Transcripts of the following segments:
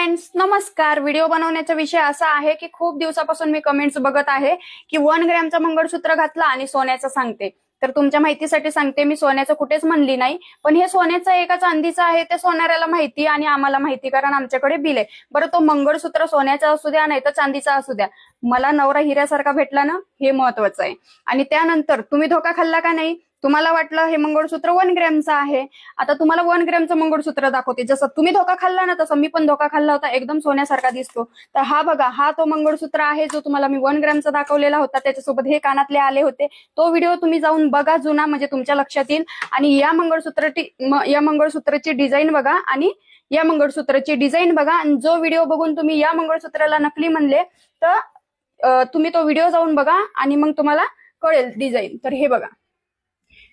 Friends नमस्कार. Video बनवण्याचा विषय असा आहे की खूप दिवसापासून मी कमेंट्स बघत आहे की 1 ग्रॅमचं मंगळसूत्र घातलं आणि सोन्याचं सांगते. तर तुमच्या माहितीसाठी सांगते, मी सोन्याचं कुठेच म्हणली नाही, पण हे सोन्याचं एका चांदीचं आहे ते सोनाऱ्याला माहिती आणि आम्हाला माहिती, कारण आमच्याकडे बिल आहे. बरं, तो मंगळसूत्र सोन्याचा असू द्या नाही तर चांदीचा असू द्या, मला नवरा हिऱ्यासारखा भेटला ना, हे महत्वाचं आहे. आणि त्यानंतर तुम्ही धोका खाल्ला का नाही? तुम्हाला वाटलं हे मंगळसूत्र 1 ग्रॅमचं आहे, आता तुम्हाला 1 ग्रॅमचं मंगळसूत्र दाखवते. जसं तुम्ही धोका खाल्ला ना, तसं मी पण धोका खाल्ला होता, एकदम सोन्यासारखा दिसतो. तर हा बघा, हा तो मंगळसूत्र आहे जो तुम्हाला मी 1 ग्रॅमचा दाखवलेला होता, त्याच्यासोबत हे कानातले आले होते. तो व्हिडिओ तुम्ही जाऊन बघा जुना, म्हणजे तुमच्या लक्षात येईल. आणि या मंगळसूत्राची डिझाईन बघा आणि या मंगळसूत्राची डिझाईन बघा, आणि जो व्हिडिओ बघून तुम्ही या मंगळसूत्राला नकली म्हणले तर तुम्ही तो व्हिडिओ जाऊन बघा आणि मग तुम्हाला कळेल डिझाईन. तर हे बघा,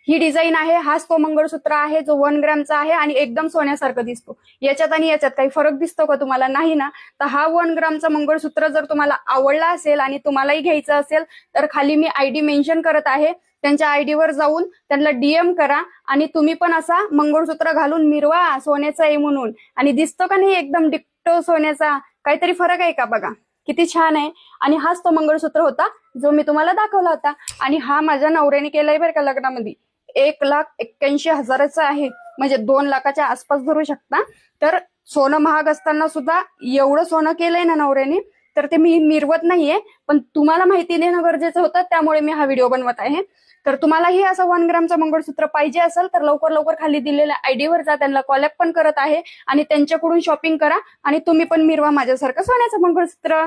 ही डिझाईन आहे, हाच तो मंगळसूत्र आहे जो 1 ग्रॅमचा आहे आणि एकदम सोन्यासारखं दिसतो. याच्यात आणि याच्यात काही फरक दिसतो का तुम्हाला? नाही ना. तर हा 1 ग्रॅमचा मंगळसूत्र जर तुम्हाला आवडला असेल आणि तुम्हालाही घ्यायचं असेल तर खाली मी आयडी मेन्शन करत आहे, त्यांच्या आयडीवर जाऊन त्यांना डीएम करा आणि तुम्ही पण असा मंगळसूत्र घालून मिरवा सोन्याचा आहे म्हणून. आणि दिसतो का नाही एकदम डिक्टो सोन्याचा? काहीतरी फरक आहे का? बघा किती छान आहे. आणि हाच तो मंगळसूत्र होता जो मी तुम्हाला दाखवला होता. आणि हा माझ्या नवऱ्याने केलाय बरं का लग्नामध्ये. 1,81,000चा आहे, म्हणजे 2 लाखाच्या आसपास धरू शकता. तर सोनं महाग असताना सुद्धा एवढं सोनं केलंय ना नवऱ्याने, तर ते मी मिरवत नाहीये, पण तुम्हाला माहिती देणं गरजेचं होतं, त्यामुळे मी हा व्हिडिओ बनवत आहे. तर तुम्हालाही असं 1 ग्रॅमचं मंगळसूत्र पाहिजे असेल तर लवकर लवकर खाली दिलेल्या आयडीवर जा, त्यांना कॉलअप पण करत आहे आणि त्यांच्याकडून शॉपिंग करा आणि तुम्ही पण मिरवा माझ्यासारखं सोन्याचं मंगळसूत्र.